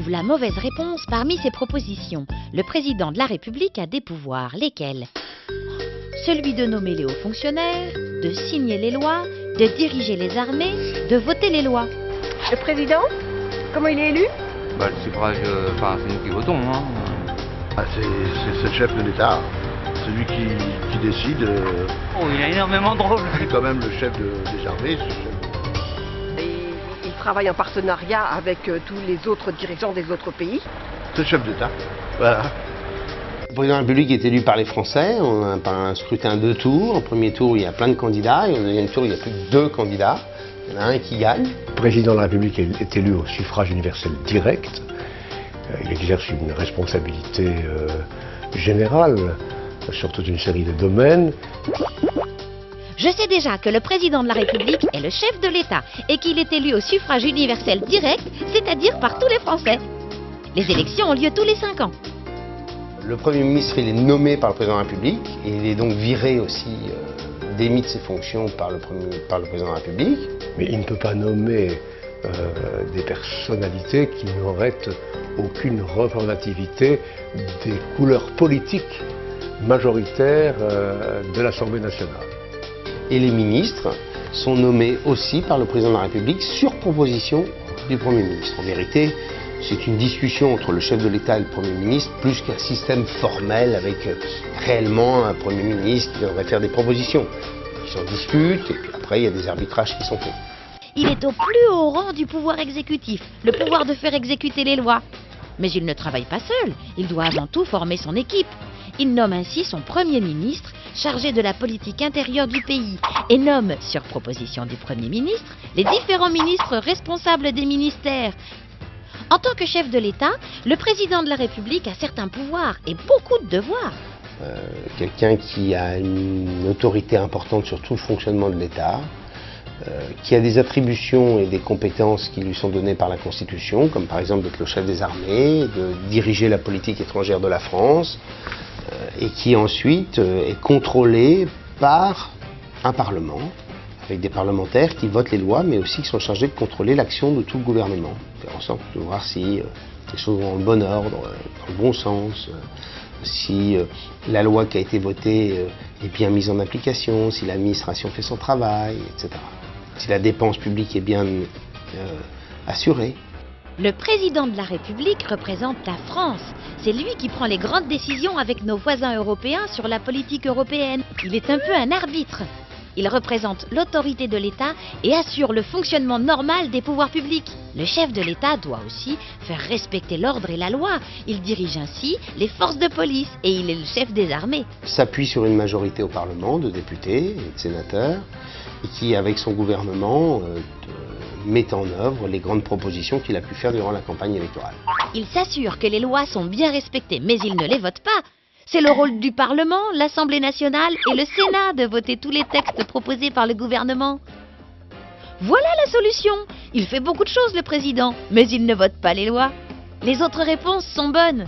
trouve la mauvaise réponse parmi ses propositions. Le président de la République a des pouvoirs, lesquels? Celui de nommer les hauts fonctionnaires, de signer les lois, de diriger les armées, de voter les lois. Le président, comment il est élu? Le suffrage, c'est nous qui votons. Hein. C'est le chef de l'État, celui qui décide. Oh, il a énormément de rôles. C'est quand même le chef des armées. Et il travaille en partenariat avec tous les autres dirigeants des autres pays. C'est le chef d'État, voilà. Le président de la République est élu par les Français, on a par un scrutin de 2 tours. Au premier tour, il y a plein de candidats, et au deuxième tour, il n'y a plus que 2 candidats. Il y en a un qui gagne. Le président de la République est élu au suffrage universel direct. Il exerce une responsabilité générale sur toute une série de domaines. Je sais déjà que le président de la République est le chef de l'État et qu'il est élu au suffrage universel direct, c'est-à-dire par tous les Français. Les élections ont lieu tous les 5 ans. Le Premier ministre, il est nommé par le président de la République et il est donc viré aussi, démis de ses fonctions par le président de la République. Mais il ne peut pas nommer des personnalités qui n'auraient aucune représentativité des couleurs politiques majoritaires de l'Assemblée nationale. Et les ministres sont nommés aussi par le président de la République sur proposition du Premier ministre. En vérité, c'est une discussion entre le chef de l'État et le Premier ministre, plus qu'un système formel avec réellement un Premier ministre qui devrait faire des propositions. Ils s'en discutent et puis après il y a des arbitrages qui sont faits. Il est au plus haut rang du pouvoir exécutif, le pouvoir de faire exécuter les lois. Mais il ne travaille pas seul, il doit avant tout former son équipe. Il nomme ainsi son Premier ministre, chargé de la politique intérieure du pays, et nomme, sur proposition du Premier ministre, les différents ministres responsables des ministères. En tant que chef de l'État, le président de la République a certains pouvoirs et beaucoup de devoirs. Quelqu'un qui a une autorité importante sur tout le fonctionnement de l'État, qui a des attributions et des compétences qui lui sont données par la Constitution, comme par exemple d'être le chef des armées, de diriger la politique étrangère de la France, et qui ensuite est contrôlé par un Parlement, avec des parlementaires qui votent les lois, mais aussi qui sont chargés de contrôler l'action de tout le gouvernement, faire en sorte de voir si les choses vont dans le bon ordre, dans le bon sens, si la loi qui a été votée est bien mise en application, si l'administration fait son travail, etc. Si la dépense publique est bien assurée. Le président de la République représente la France. C'est lui qui prend les grandes décisions avec nos voisins européens sur la politique européenne. Il est un peu un arbitre. Il représente l'autorité de l'État et assure le fonctionnement normal des pouvoirs publics. Le chef de l'État doit aussi faire respecter l'ordre et la loi. Il dirige ainsi les forces de police et il est le chef des armées. S'appuie sur une majorité au Parlement de députés et de sénateurs et qui, avec son gouvernement, met en œuvre les grandes propositions qu'il a pu faire durant la campagne électorale. Il s'assure que les lois sont bien respectées, mais il ne les vote pas. C'est le rôle du Parlement, l'Assemblée nationale et le Sénat de voter tous les textes proposés par le gouvernement. Voilà la solution. Il fait beaucoup de choses, le président, mais il ne vote pas les lois. Les autres réponses sont bonnes.